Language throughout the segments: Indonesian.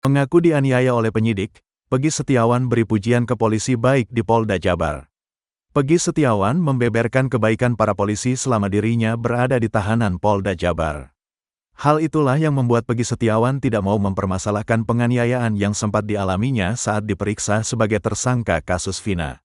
Mengaku dianiaya oleh penyidik, Peggy Setiawan beri pujian ke polisi baik di Polda Jabar. Peggy Setiawan membeberkan kebaikan para polisi selama dirinya berada di tahanan Polda Jabar. Hal itulah yang membuat Peggy Setiawan tidak mau mempermasalahkan penganiayaan yang sempat dialaminya saat diperiksa sebagai tersangka kasus Vina.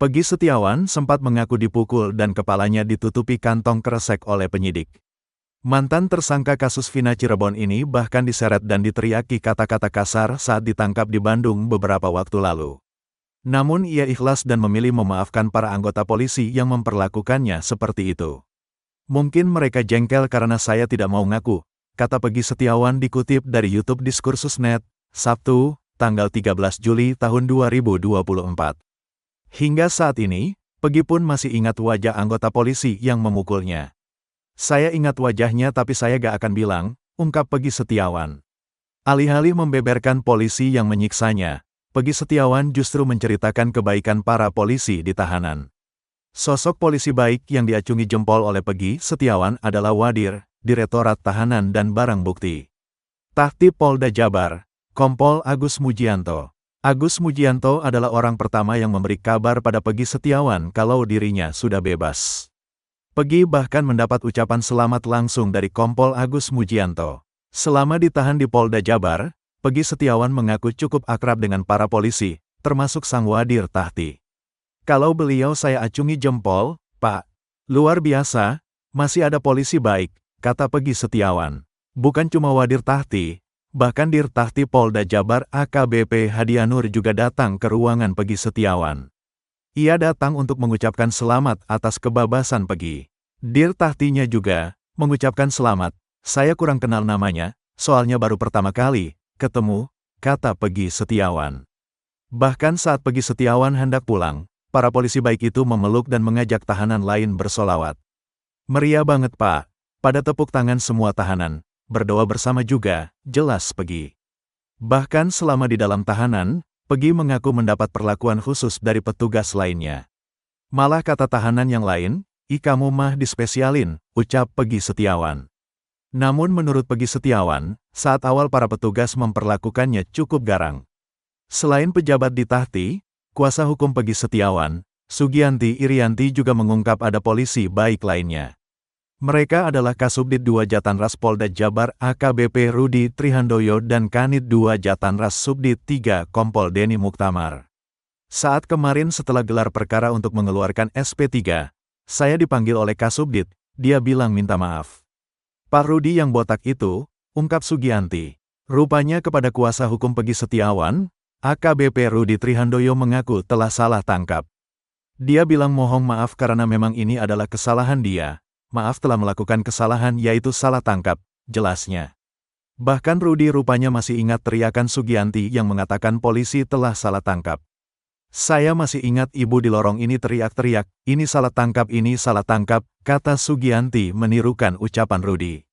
Peggy Setiawan sempat mengaku dipukul dan kepalanya ditutupi kantong kresek oleh penyidik. Mantan tersangka kasus Vina Cirebon ini bahkan diseret dan diteriaki kata-kata kasar saat ditangkap di Bandung beberapa waktu lalu. Namun ia ikhlas dan memilih memaafkan para anggota polisi yang memperlakukannya seperti itu. Mungkin mereka jengkel karena saya tidak mau ngaku, kata Peggy Setiawan dikutip dari YouTube Diskursus.net, Sabtu, tanggal 13 Juli tahun 2024. Hingga saat ini, Peggy pun masih ingat wajah anggota polisi yang memukulnya. Saya ingat wajahnya tapi saya gak akan bilang, ungkap Peggy Setiawan. Alih-alih membeberkan polisi yang menyiksanya, Peggy Setiawan justru menceritakan kebaikan para polisi di tahanan. Sosok polisi baik yang diacungi jempol oleh Peggy Setiawan adalah Wadir, Direktorat Tahanan dan Barang Bukti. Tahti Polda Jabar, Kompol Agus Mujianto. Agus Mujianto adalah orang pertama yang memberi kabar pada Peggy Setiawan kalau dirinya sudah bebas. Peggy bahkan mendapat ucapan selamat langsung dari Kompol Agus Mujianto. Selama ditahan di Polda Jabar, Peggy Setiawan mengaku cukup akrab dengan para polisi, termasuk sang Wadir Tahti. Kalau beliau saya acungi jempol, Pak. Luar biasa, masih ada polisi baik, kata Peggy Setiawan. Bukan cuma Wadir Tahti, bahkan Dir Tahti Polda Jabar AKBP Hadianur juga datang ke ruangan Peggy Setiawan. Ia datang untuk mengucapkan selamat atas kebebasan Peggy. Dir Tahtinya juga mengucapkan selamat. Saya kurang kenal namanya, soalnya baru pertama kali ketemu, kata Peggy Setiawan. Bahkan saat Peggy Setiawan hendak pulang, para polisi baik itu memeluk dan mengajak tahanan lain bersolawat. Meriah banget Pak, pada tepuk tangan semua tahanan, berdoa bersama juga, jelas Peggy. Bahkan selama di dalam tahanan, Peggy mengaku mendapat perlakuan khusus dari petugas lainnya. Malah kata tahanan yang lain, "Ih kamu mah dispesialin," ucap Peggy Setiawan. Namun menurut Peggy Setiawan, saat awal para petugas memperlakukannya cukup garang. Selain pejabat di Tahti, kuasa hukum Peggy Setiawan, Sugianti Irianti juga mengungkap ada polisi baik lainnya. Mereka adalah Kasubdit 2 Jatanras Polda Jabar AKBP Rudi Trihandoyo dan Kanit 2 Jatanras Subdit 3 Kompol Denny Muktamar. Saat kemarin setelah gelar perkara untuk mengeluarkan SP3, saya dipanggil oleh Kasubdit, dia bilang minta maaf. Pak Rudi yang botak itu, ungkap Sugianti. Rupanya kepada kuasa hukum Peggy Setiawan, AKBP Rudi Trihandoyo mengaku telah salah tangkap. Dia bilang mohon maaf karena memang ini adalah kesalahan dia. Maaf telah melakukan kesalahan yaitu salah tangkap, jelasnya. Bahkan Rudi rupanya masih ingat teriakan Sugianti yang mengatakan polisi telah salah tangkap. Saya masih ingat ibu di lorong ini teriak-teriak, ini salah tangkap, kata Sugianti menirukan ucapan Rudi.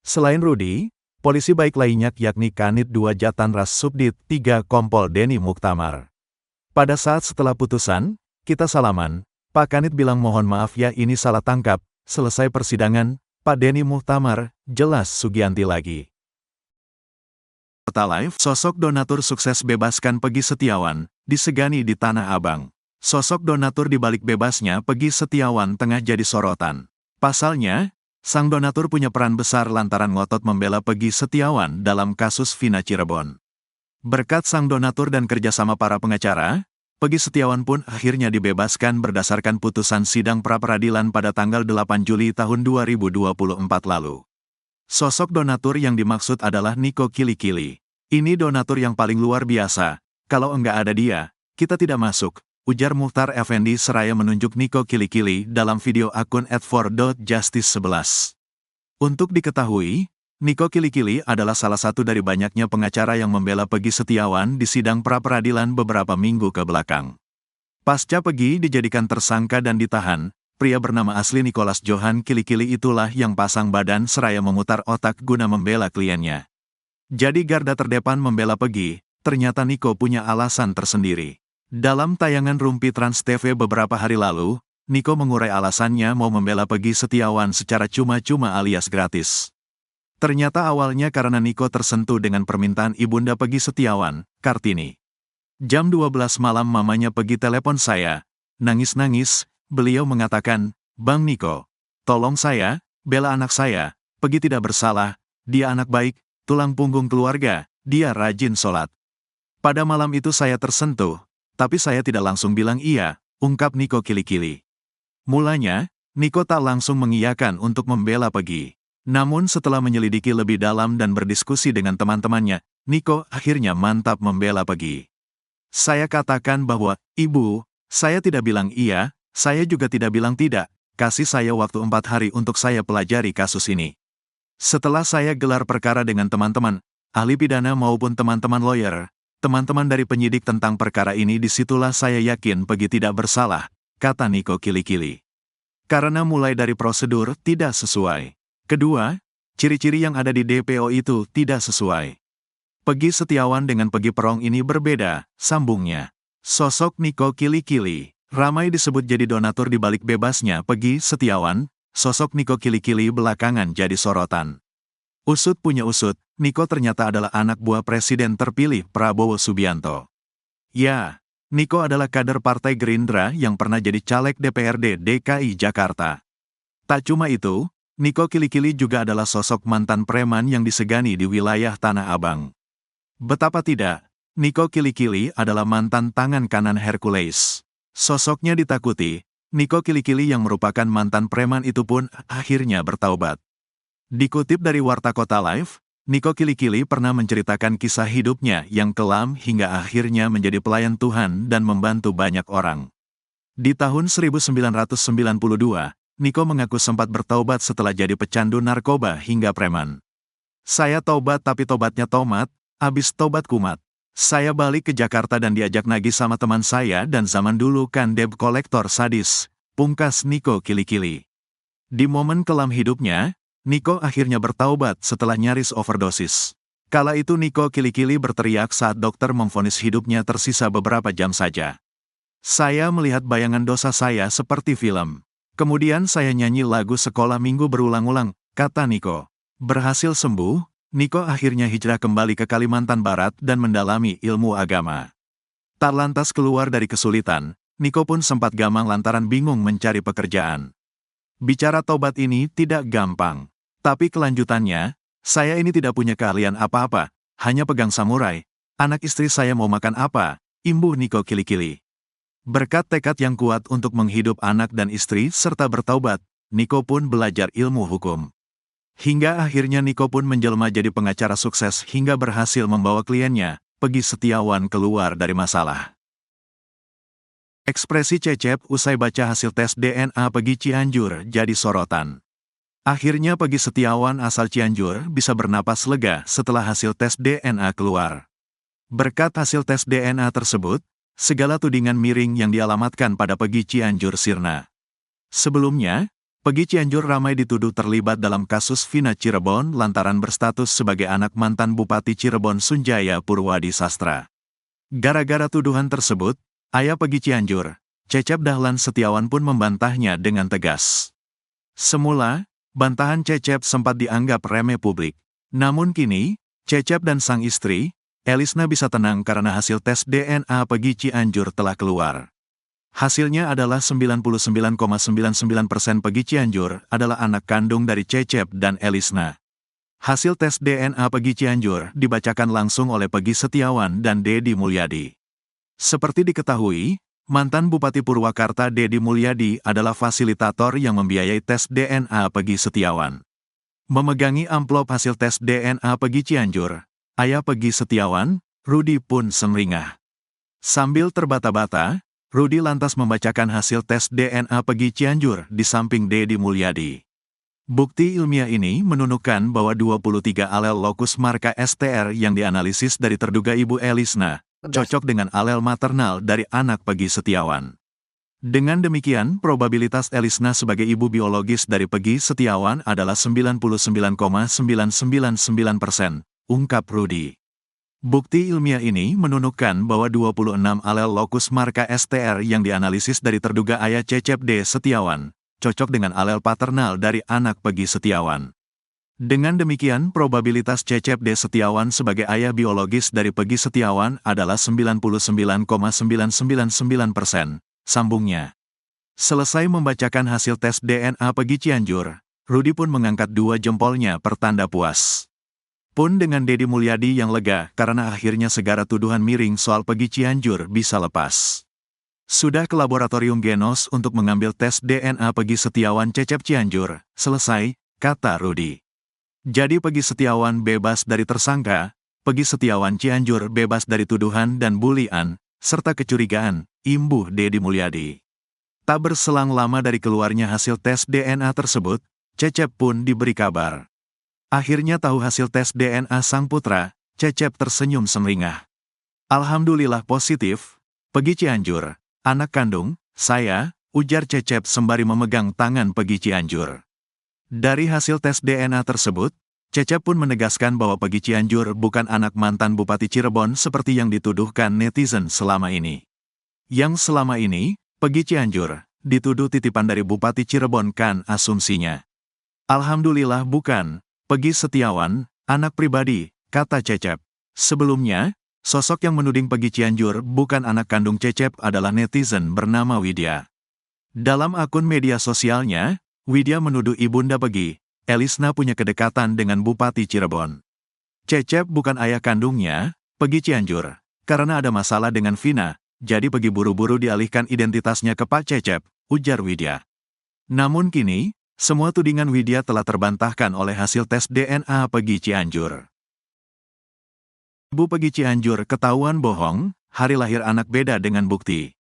Selain Rudi, polisi baik lainnya yakni Kanit 2 Jatanras Subdit 3 Kompol Denny Muktamar. Pada saat setelah putusan, kita salaman, Pak Kanit bilang mohon maaf ya ini salah tangkap. Selesai persidangan, Pak Denny Muktamar, jelas Sugianti lagi. Kota Live, sosok donatur sukses bebaskan Peggy Setiawan, disegani di Tanah Abang. Sosok donatur di balik bebasnya Peggy Setiawan tengah jadi sorotan. Pasalnya, sang donatur punya peran besar lantaran ngotot membela Peggy Setiawan dalam kasus Vina Cirebon. Berkat sang donatur dan kerjasama para pengacara, Peggy Setiawan pun akhirnya dibebaskan berdasarkan putusan sidang pra-peradilan pada tanggal 8 Juli tahun 2024 lalu. Sosok donatur yang dimaksud adalah Niko Kili-Kili. Ini donatur yang paling luar biasa, kalau enggak ada dia, kita tidak masuk, ujar Muhtar Effendi seraya menunjuk Niko Kili-Kili dalam video akun @for.justice11. Untuk diketahui, Niko Kili-Kili adalah salah satu dari banyaknya pengacara yang membela Peggy Setiawan di sidang pra-peradilan beberapa minggu ke belakang. Pasca Peggy dijadikan tersangka dan ditahan, pria bernama asli Nicholas Johan Kili-Kili itulah yang pasang badan seraya memutar otak guna membela kliennya. Jadi garda terdepan membela Peggy, ternyata Niko punya alasan tersendiri. Dalam tayangan Rumpi Trans TV beberapa hari lalu, Niko mengurai alasannya mau membela Peggy Setiawan secara cuma-cuma alias gratis. Ternyata awalnya karena Niko tersentuh dengan permintaan ibunda Peggy Setiawan, Kartini. Jam 12 malam mamanya Peggy telepon saya. Nangis-nangis, beliau mengatakan, "Bang Niko, tolong saya, bela anak saya. Peggy tidak bersalah, dia anak baik, tulang punggung keluarga, dia rajin sholat." Pada malam itu saya tersentuh, tapi saya tidak langsung bilang iya, ungkap Niko Kili-Kili. Mulanya, Niko tak langsung mengiyakan untuk membela Peggy. Namun setelah menyelidiki lebih dalam dan berdiskusi dengan teman-temannya, Niko akhirnya mantap membela Peggy. Saya katakan bahwa, "Ibu, saya tidak bilang iya, saya juga tidak bilang tidak, kasih saya waktu 4 hari untuk saya pelajari kasus ini." Setelah saya gelar perkara dengan teman-teman, ahli pidana maupun teman-teman lawyer, teman-teman dari penyidik tentang perkara ini, disitulah saya yakin Peggy tidak bersalah, kata Niko Kili-Kili. Karena mulai dari prosedur tidak sesuai. Kedua, ciri-ciri yang ada di DPO itu tidak sesuai. Peggy Setiawan dengan Peggy Perong ini berbeda, sambungnya. Sosok Niko Kili-Kili ramai disebut jadi donatur di balik bebasnya Peggy Setiawan, sosok Niko Kili-Kili belakangan jadi sorotan. Usut punya usut, Niko ternyata adalah anak buah Presiden terpilih Prabowo Subianto. Ya, Niko adalah kader Partai Gerindra yang pernah jadi caleg DPRD DKI Jakarta. Tak cuma itu, Niko Kili-Kili juga adalah sosok mantan preman yang disegani di wilayah Tanah Abang. Betapa tidak, Niko Kili-Kili adalah mantan tangan kanan Hercules. Sosoknya ditakuti, Niko Kili-Kili yang merupakan mantan preman itu pun akhirnya bertaubat. Dikutip dari Warta Kota Live, Niko Kili-Kili pernah menceritakan kisah hidupnya yang kelam hingga akhirnya menjadi pelayan Tuhan dan membantu banyak orang. Di tahun 1992, Niko mengaku sempat bertaubat setelah jadi pecandu narkoba hingga preman. "Saya tobat tapi tobatnya tomat, abis tobat kumat. Saya balik ke Jakarta dan diajak nagih sama teman saya dan zaman dulu kan debt kolektor sadis," pungkas Niko Kili-Kili. Di momen kelam hidupnya, Niko akhirnya bertaubat setelah nyaris overdosis. Kala itu Niko Kili-Kili berteriak saat dokter memvonis hidupnya tersisa beberapa jam saja. "Saya melihat bayangan dosa saya seperti film. Kemudian saya nyanyi lagu sekolah minggu berulang-ulang," kata Niko. Berhasil sembuh, Niko akhirnya hijrah kembali ke Kalimantan Barat dan mendalami ilmu agama. Tak lantas keluar dari kesulitan, Niko pun sempat gamang lantaran bingung mencari pekerjaan. "Bicara tobat ini tidak gampang. Tapi kelanjutannya, saya ini tidak punya keahlian apa-apa, hanya pegang samurai. Anak istri saya mau makan apa?" imbuh Niko Kili-Kili. Berkat tekad yang kuat untuk menghidup anak dan istri serta bertaubat, Niko pun belajar ilmu hukum. Hingga akhirnya Niko pun menjelma jadi pengacara sukses hingga berhasil membawa kliennya, Peggy Setiawan, keluar dari masalah. Ekspresi Cecep usai baca hasil tes DNA Peggy Cianjur jadi sorotan. Akhirnya Peggy Setiawan asal Cianjur bisa bernapas lega setelah hasil tes DNA keluar. Berkat hasil tes DNA tersebut, segala tudingan miring yang dialamatkan pada Peggy Cianjur sirna. Sebelumnya, Peggy Cianjur ramai dituduh terlibat dalam kasus Vina Cirebon lantaran berstatus sebagai anak mantan Bupati Cirebon Sunjaya Purwadi Sastra. Gara-gara tuduhan tersebut, ayah Peggy Cianjur, Cecep Dahlan Setiawan pun membantahnya dengan tegas. Semula, bantahan Cecep sempat dianggap remeh publik. Namun kini, Cecep dan sang istri, Elisna, bisa tenang karena hasil tes DNA Peggy Cianjur telah keluar. Hasilnya adalah 99,99% Peggy Cianjur adalah anak kandung dari Cecep dan Elisna. Hasil tes DNA Peggy Cianjur dibacakan langsung oleh Peggy Setiawan dan Deddy Mulyadi. Seperti diketahui, mantan Bupati Purwakarta Deddy Mulyadi adalah fasilitator yang membiayai tes DNA Peggy Setiawan. Memegangi amplop hasil tes DNA Peggy Cianjur, ayah Peggy Setiawan, Rudi, pun sumringah. Sambil terbata-bata, Rudi lantas membacakan hasil tes DNA Peggy Cianjur di samping Deddy Mulyadi. Bukti ilmiah ini menunjukkan bahwa 23 alel lokus marka STR yang dianalisis dari terduga ibu Elisna, cocok dengan alel maternal dari anak Peggy Setiawan. Dengan demikian, probabilitas Elisna sebagai ibu biologis dari Peggy Setiawan adalah 99,999%. Ungkap Rudi. Bukti ilmiah ini menunjukkan bahwa 26 alel lokus marka STR yang dianalisis dari terduga ayah Cecep D. Setiawan, cocok dengan alel paternal dari anak Peggy Setiawan. Dengan demikian, probabilitas Cecep D. Setiawan sebagai ayah biologis dari Peggy Setiawan adalah 99,999%, sambungnya. Selesai membacakan hasil tes DNA Peggy Cianjur, Rudi pun mengangkat dua jempolnya pertanda puas. Pun dengan Deddy Mulyadi yang lega karena akhirnya segala tuduhan miring soal Peggy Cianjur bisa lepas. Sudah ke laboratorium Genos untuk mengambil tes DNA Peggy Setiawan Cecep Cianjur, selesai, kata Rudi. Jadi Peggy Setiawan bebas dari tersangka, Peggy Setiawan Cianjur bebas dari tuduhan dan bulian, serta kecurigaan, imbuh Deddy Mulyadi. Tak berselang lama dari keluarnya hasil tes DNA tersebut, Cecep pun diberi kabar. Akhirnya tahu hasil tes DNA sang putra, Cecep tersenyum semeringah. Alhamdulillah positif, Peggy Cianjur, anak kandung, saya, ujar Cecep sembari memegang tangan Peggy Cianjur. Dari hasil tes DNA tersebut, Cecep pun menegaskan bahwa Peggy Cianjur bukan anak mantan Bupati Cirebon seperti yang dituduhkan netizen selama ini. Yang selama ini, Peggy Cianjur dituduh titipan dari Bupati Cirebon kan asumsinya. Alhamdulillah bukan, Peggy Setiawan, anak pribadi, kata Cecep. Sebelumnya, sosok yang menuding Peggy Cianjur bukan anak kandung Cecep adalah netizen bernama Widya. Dalam akun media sosialnya, Widya menuduh ibunda Peggy, Elisna punya kedekatan dengan Bupati Cirebon. Cecep bukan ayah kandungnya, Peggy Cianjur, karena ada masalah dengan Vina, jadi Peggy buru-buru dialihkan identitasnya ke Pak Cecep, ujar Widya. Namun kini, semua tudingan Widya telah terbantahkan oleh hasil tes DNA Peggy Cianjur. Ibu Peggy Cianjur ketahuan bohong, hari lahir anak beda dengan bukti.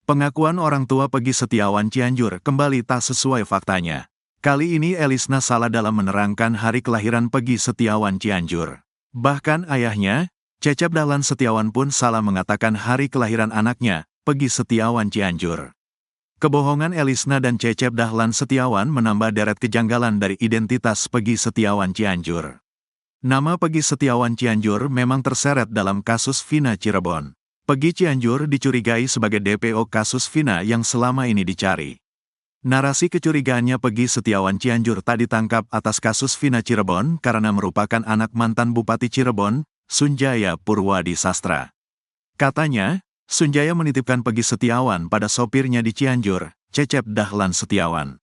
Pengakuan orang tua Peggy Setiawan Cianjur kembali tak sesuai faktanya. Kali ini Elisna salah dalam menerangkan hari kelahiran Peggy Setiawan Cianjur. Bahkan ayahnya, Cecep Dahlan Setiawan pun salah mengatakan hari kelahiran anaknya, Peggy Setiawan Cianjur. Kebohongan Elisna dan Cecep Dahlan Setiawan menambah deret kejanggalan dari identitas Peggy Setiawan Cianjur. Nama Peggy Setiawan Cianjur memang terseret dalam kasus Vina Cirebon. Peggy Cianjur dicurigai sebagai DPO kasus Vina yang selama ini dicari. Narasi kecurigaannya Peggy Setiawan Cianjur tak ditangkap atas kasus Vina Cirebon karena merupakan anak mantan Bupati Cirebon, Sunjaya Purwadi Sastra. Katanya, Sunjaya menitipkan Peggy Setiawan pada sopirnya di Cianjur, Cecep Dahlan Setiawan.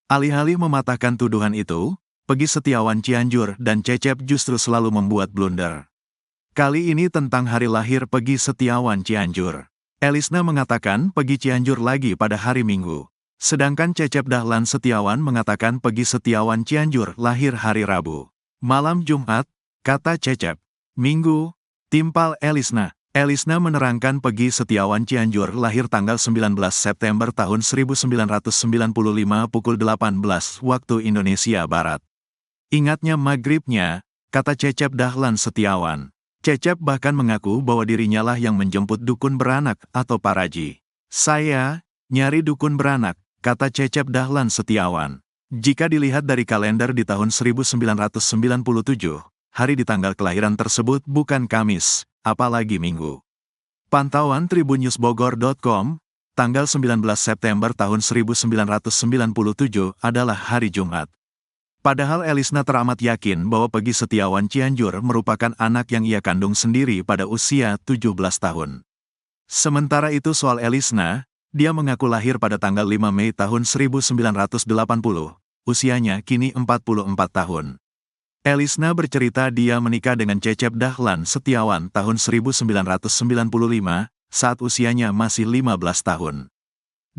Alih-alih mematahkan tuduhan itu, Peggy Setiawan Cianjur dan Cecep justru selalu membuat blunder. Kali ini tentang hari lahir Peggy Setiawan Cianjur. Elisna mengatakan Peggy Cianjur lagi pada hari Minggu. Sedangkan Cecep Dahlan Setiawan mengatakan Peggy Setiawan Cianjur lahir hari Rabu. Malam Jumat, kata Cecep. Minggu, timpal Elisna. Elisna menerangkan Peggy Setiawan Cianjur lahir tanggal 19 September tahun 1995 pukul 18 waktu Indonesia Barat. Ingatnya maghribnya, kata Cecep Dahlan Setiawan. Cecep bahkan mengaku bahwa dirinya lah yang menjemput dukun beranak atau paraji. Saya nyari dukun beranak, kata Cecep Dahlan Setiawan. Jika dilihat dari kalender di tahun 1997, hari di tanggal kelahiran tersebut bukan Kamis, apalagi Minggu. Pantauan tribunnews.bogor.com, tanggal 19 September tahun 1997 adalah hari Jumat. Padahal Elisna teramat yakin bahwa Peggy Setiawan Cianjur merupakan anak yang ia kandung sendiri pada usia 17 tahun. Sementara itu soal Elisna, dia mengaku lahir pada tanggal 5 Mei tahun 1980, usianya kini 44 tahun. Elisna bercerita dia menikah dengan Cecep Dahlan Setiawan tahun 1995, saat usianya masih 15 tahun.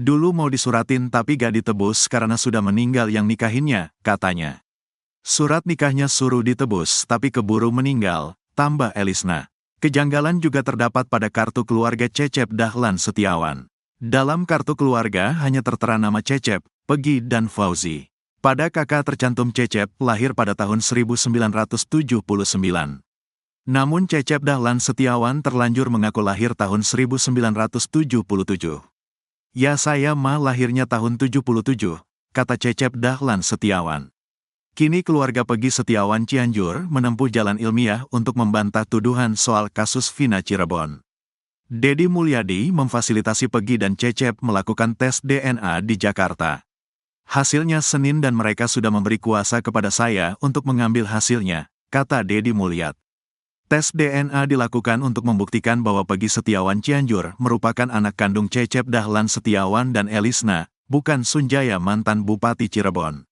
Dulu mau disuratin tapi gak ditebus karena sudah meninggal yang nikahinnya, katanya. Surat nikahnya suruh ditebus tapi keburu meninggal, tambah Elisna. Kejanggalan juga terdapat pada kartu keluarga Cecep Dahlan Setiawan. Dalam kartu keluarga hanya tertera nama Cecep, Peggy dan Fauzi. Pada kakak tercantum Cecep lahir pada tahun 1979. Namun Cecep Dahlan Setiawan terlanjur mengaku lahir tahun 1977. Ya saya mah lahirnya tahun 77, kata Cecep Dahlan Setiawan. Kini keluarga Peggy Setiawan Cianjur menempuh jalan ilmiah untuk membantah tuduhan soal kasus Vina Cirebon. Deddy Mulyadi memfasilitasi Peggy dan Cecep melakukan tes DNA di Jakarta. Hasilnya Senin dan mereka sudah memberi kuasa kepada saya untuk mengambil hasilnya, kata Deddy Mulyad. Tes DNA dilakukan untuk membuktikan bahwa Peggy Setiawan Cianjur merupakan anak kandung Cecep Dahlan Setiawan dan Elisna, bukan Sunjaya mantan Bupati Cirebon.